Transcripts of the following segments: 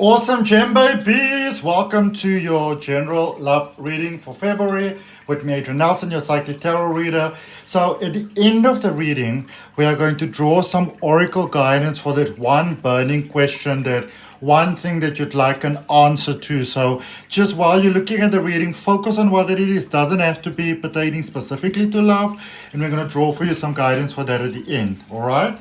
Awesome Gem Babies! Welcome to your general love reading for February with me, Adrian Nelson, your psychic tarot reader. So at the end of the reading, we are going to draw some oracle guidance for that one burning question, that one thing that you'd like an answer to. So just while you're looking at the reading, focus on what it is. Doesn't have to be pertaining specifically to love. And we're going to draw for you some guidance for that at the end. All right?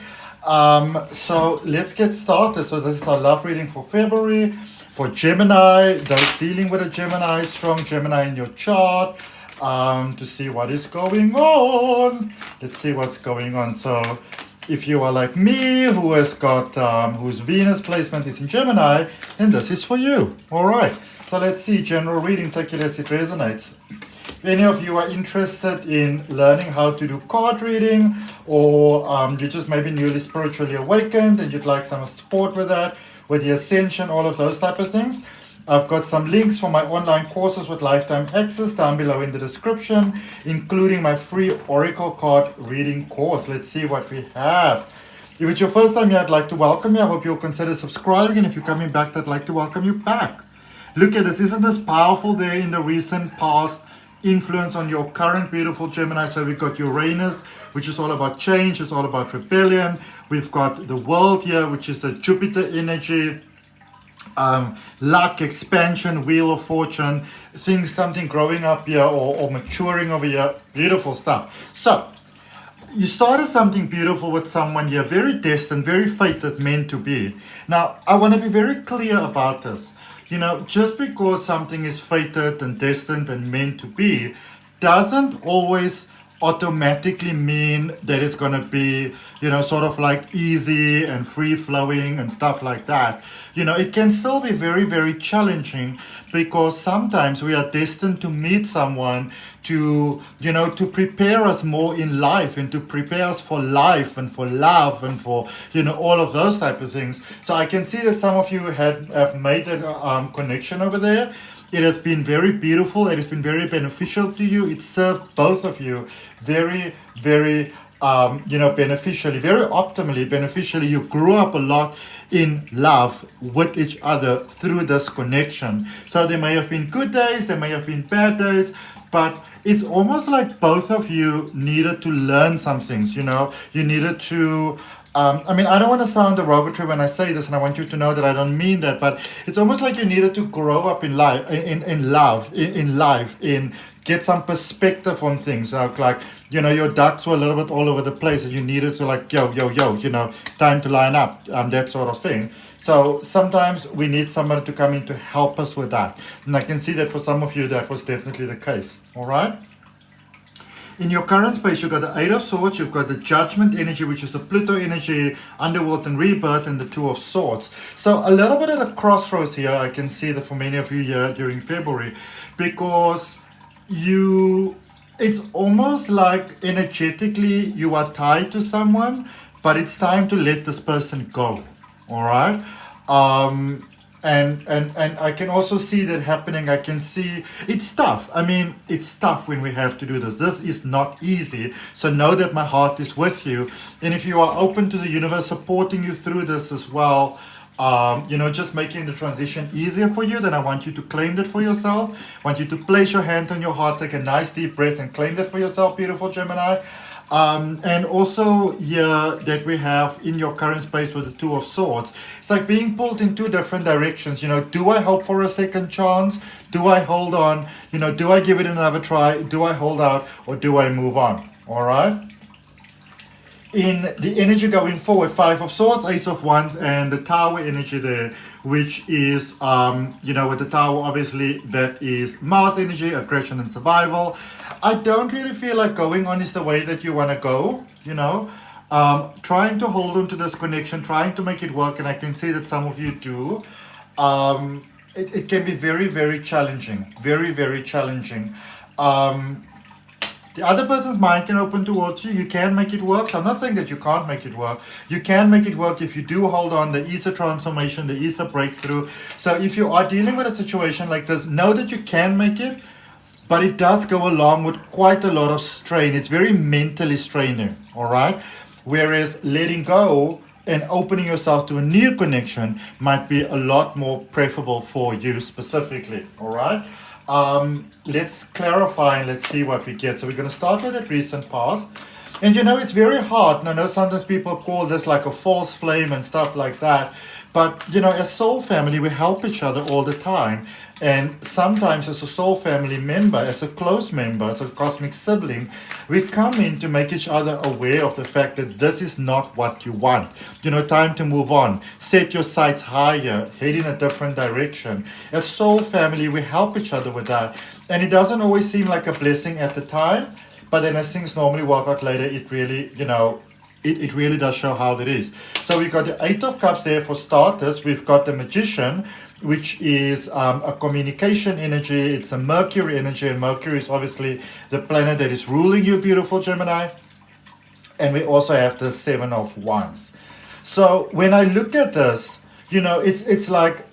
So let's get started. So this is our love reading for February for Gemini, those dealing with a Gemini, strong Gemini in your chart, to see what is going on. Let's see what's going on. So if you are like me, who has got whose Venus placement is in Gemini, then this is for you. All right, so let's see, general reading, take it as it resonates. If any of you are interested in learning how to do card reading, or you're just maybe newly spiritually awakened and you'd like some support with that, with the ascension, all of those type of things, I've got some links for my online courses with lifetime access down below in the description, including my free oracle card reading course. Let's see what we have. If it's your first time here, I'd like to welcome you. I hope you'll consider subscribing, and if you're coming back, I'd like to welcome you back. Look at this. Isn't this powerful there in the recent past? Influence on your current beautiful Gemini. So we've got Uranus, which is all about change, it's all about rebellion. We've got the world here, which is the Jupiter energy, luck, expansion, wheel of fortune, things, something growing up here or maturing over here. Beautiful stuff. So you started something beautiful with someone here, very destined, very fated, meant to be. Now I want to be very clear about this. You know, just because something is fated and destined and meant to be doesn't always automatically mean that it's going to be, you know, sort of like easy and free flowing and stuff like that. You know, it can still be very, very challenging, because sometimes we are destined to meet someone to, you know, to prepare us more in life and to prepare us for life and for love and for, you know, all of those type of things. So I can see that some of you have made that connection over there. It has been very beautiful. It has been very beneficial to you. It served both of you very, very, you know, beneficially, very optimally beneficially. You grew up a lot in love with each other through this connection. So there may have been good days, there may have been bad days, but it's almost like both of you needed to learn some things, you know. You needed to I mean, I don't want to sound derogatory when I say this, and I want you to know that I don't mean that, but it's almost like you needed to grow up in life, in love, in life, in get some perspective on things. Like, you know, your ducks were a little bit all over the place, and you needed to like, yo, you know, time to line up, that sort of thing. So sometimes we need somebody to come in to help us with that. And I can see that for some of you, that was definitely the case. All right? In your current space, you've got the Eight of Swords, you've got the Judgment energy, which is the Pluto energy, underworld and rebirth, and the Two of Swords. So a little bit at a crossroads here, I can see that for many of you here during February, because it's almost like energetically you are tied to someone, but it's time to let this person go. All right? And I can also see that happening. I can see it's tough. I mean, it's tough when we have to do this. This is not easy. So know that my heart is with you. And if you are open to the universe supporting you through this as well, you know, just making the transition easier for you, then I want you to claim that for yourself. I want you to place your hand on your heart, take a nice deep breath and claim that for yourself, beautiful Gemini. And also here that we have in your current space with the Two of Swords, it's like being pulled in two different directions. You know, do I hope for a second chance? Do I hold on? You know, do I give it another try? Do I hold out, or do I move on? All right. In the energy going forward, Five of Swords, Ace of Wands, and the Tower energy there, which is, you know, with the Tower, obviously, that is Mars energy, aggression and survival. I don't really feel like going on is the way that you want to go, you know. Trying to hold on to this connection, trying to make it work, and I can see that some of you do. It can be very, very challenging, very, very challenging. The other person's mind can open towards you. You can make it work. So I'm not saying that you can't make it work. You can make it work if you do hold on. There is a transformation. There is a breakthrough. So if you are dealing with a situation like this, know that you can make it, but it does go along with quite a lot of strain. It's very mentally straining, all right? Whereas letting go and opening yourself to a new connection might be a lot more preferable for you specifically. All right. Let's clarify and let's see what we get. So we're going to start with that recent past. And it's very hard. And I know sometimes people call this like a false flame and stuff like that. But, as soul family, we help each other all the time. And sometimes as a soul family member, as a close member, as a cosmic sibling, we come in to make each other aware of the fact that this is not what you want. Time to move on. Set your sights higher. Head in a different direction. As soul family, we help each other with that. And it doesn't always seem like a blessing at the time. But then as things normally work out later, it really, it really does show how it is. So we've got the Eight of Cups there for starters. We've got the Magician, which is a communication energy. It's a Mercury energy, and Mercury is obviously the planet that is ruling you, beautiful Gemini. And we also have the Seven of Wands. So when I look at this, it's like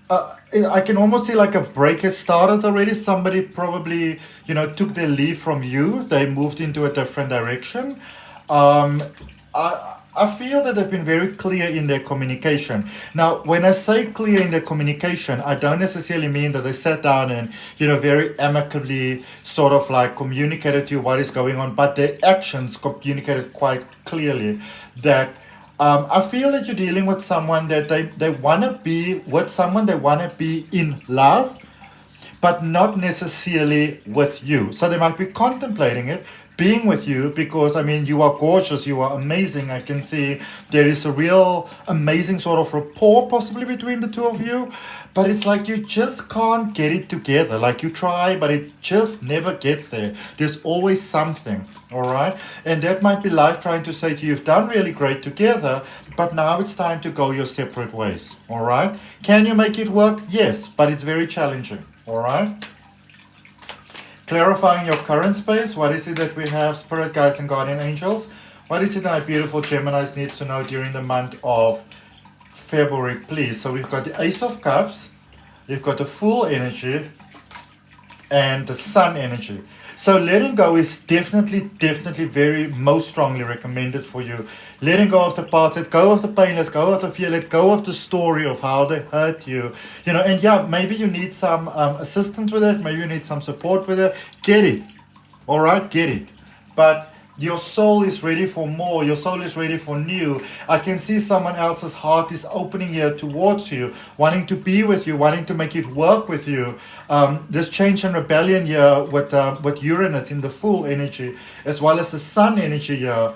I can almost see like a break has started already. Somebody probably, took their leave from you. They moved into a different direction. I feel that they've been very clear in their communication. Now, when I say clear in their communication, I don't necessarily mean that they sat down and, very amicably sort of like communicated to you what is going on, but their actions communicated quite clearly that I feel that you're dealing with someone that they want to be with someone, they want to be in love, but not necessarily with you. So they might be contemplating it, being with you, because you are gorgeous, you are amazing. I can see there is a real amazing sort of rapport possibly between the two of you, but it's like you just can't get it together. Like you try, but it just never gets there. There's always something, all right? And that might be life trying to say to you, you've done really great together, but now it's time to go your separate ways, all right? Can you make it work? Yes, but it's very challenging, all right? Clarifying your current space. What is it that we have, spirit guides and guardian angels? What is it that my beautiful Geminis needs to know during the month of February, please? So we've got the Ace of Cups, you've got the Fool energy, and the Sun energy. So letting go is definitely very most strongly recommended for you. Letting go of the past, let go of the pain, let go of the fear, let go of the story of how they hurt you. And yeah, maybe you need some assistance with it, maybe you need some support with it. Get it. All right, get it. But your soul is ready for more. Your soul is ready for new. I can see someone else's heart is opening here towards you, wanting to be with you, wanting to make it work with you. This change and rebellion here with Uranus in the Fool energy, as well as the Sun energy here,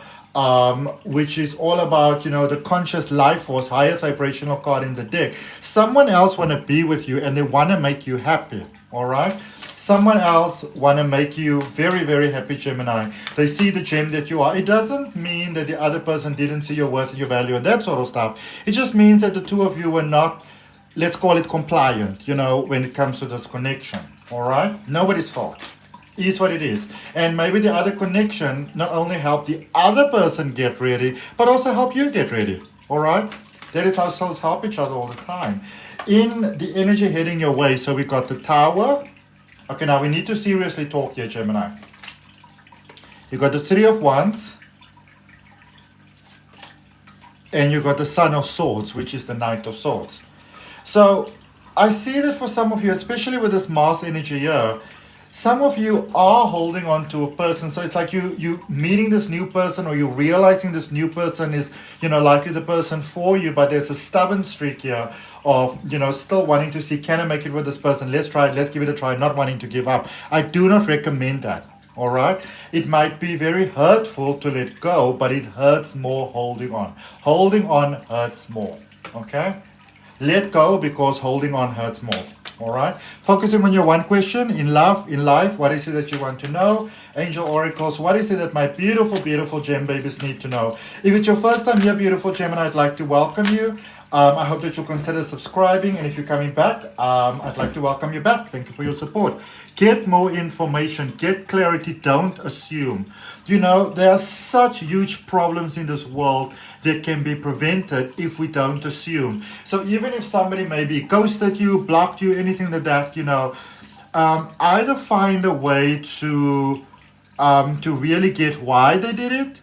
which is all about, the conscious life force, highest vibrational card in the deck. Someone else want to be with you and they want to make you happy, all right? Someone else want to make you very, very happy, Gemini. They see the gem that you are. It doesn't mean that the other person didn't see your worth and your value and that sort of stuff. It just means that the two of you were not, let's call it compliant, when it comes to this connection, all right? Nobody's fault. It is what it is. And maybe the other connection not only help the other person get ready, but also help you get ready, all right? That is how souls help each other all the time. In the energy heading your way, so we got the Tower. Okay, now we need to seriously talk here, Gemini. You got the Three of Wands. And you got the Son of Swords, which is the Knight of Swords. So I see that for some of you, especially with this Mars energy here, some of you are holding on to a person. So it's like you meeting this new person, or you realizing this new person is, likely the person for you, but there's a stubborn streak here of, still wanting to see, can I make it with this person? Let's try it. Let's give it a try. Not wanting to give up. I do not recommend that. All right. It might be very hurtful to let go, but it hurts more holding on. Holding on hurts more. Okay. Let go, because holding on hurts more. All right. Focusing on your one question in love, in life. What is it that you want to know? Angel oracles. What is it that my beautiful gem babies need to know? If it's your first time here, beautiful Gemini, I'd like to welcome you. I hope that you'll consider subscribing, and if you're coming back, I'd like to welcome you back. Thank you for your support. Get more information, get clarity, don't assume. There are such huge problems in this world that can be prevented if we don't assume. So even if somebody maybe ghosted you, blocked you, anything like that, either find a way to really get why they did it,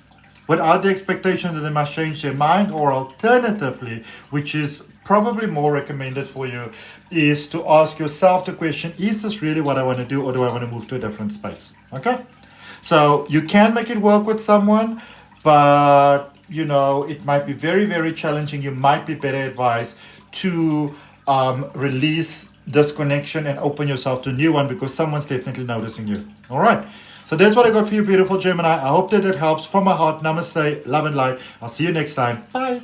without the expectation that they must change their mind, or alternatively, which is probably more recommended for you, is to ask yourself the question, is this really what I want to do, or do I want to move to a different space? Okay? So you can make it work with someone, but you know, it might be very, very challenging. You might be better advised to release this connection and open yourself to a new one, because someone's definitely noticing you. All right. So that's what I got for you, beautiful Gemini. I hope that it helps. From my heart, namaste, love and light. I'll see you next time. Bye.